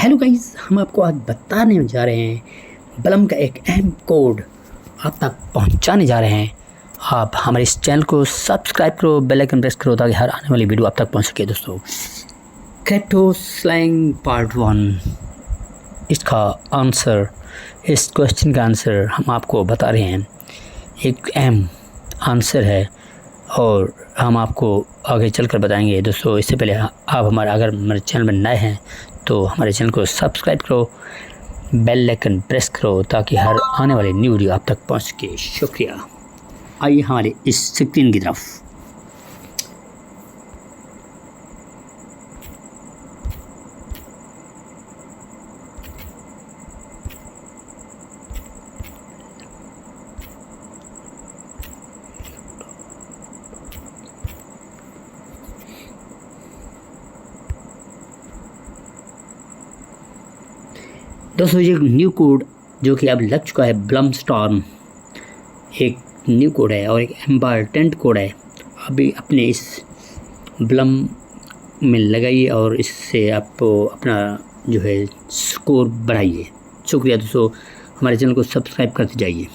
Hello guys, हम आपको आज बताने जा रहे हैं ब्लम का एक अहम कोड आप तक पहुंचाने जा रहे हैं। आप हमारे इस चैनल को सब्सक्राइब करो, बेल आइकन प्रेस करो ताकि हर आने वाली वीडियो आप तक पहुंच सके। दोस्तों, क्रिप्टो स्लैंग पार्ट 1, इसका आंसर, इस क्वेश्चन का आंसर हम आपको बता रहे हैं। एक अहम आंसर है और हम आपको आगे चलकर बताएंगे। दोस्तों, इससे पहले आप अगर हमारे चैनल में नए हैं तो हमारे चैनल को सब्सक्राइब करो, बेल आइकन प्रेस करो ताकि हर आने वाली न्यू वीडियो आप तक पहुंच सके। शुक्रिया। आइए हमारे इस स्क्रीन की तरफ। दोस्तों, ये न्यू कोड जो कि अब लग चुका है, ब्लम स्टॉर्म एक न्यू कोड है और एक इम्पॉर्टेंट कोड है। अभी अपने इस ब्लम में लगाइए और इससे आप अपना जो है स्कोर बढ़ाइए। शुक्रिया दोस्तों, हमारे चैनल को सब्सक्राइब करते जाइए।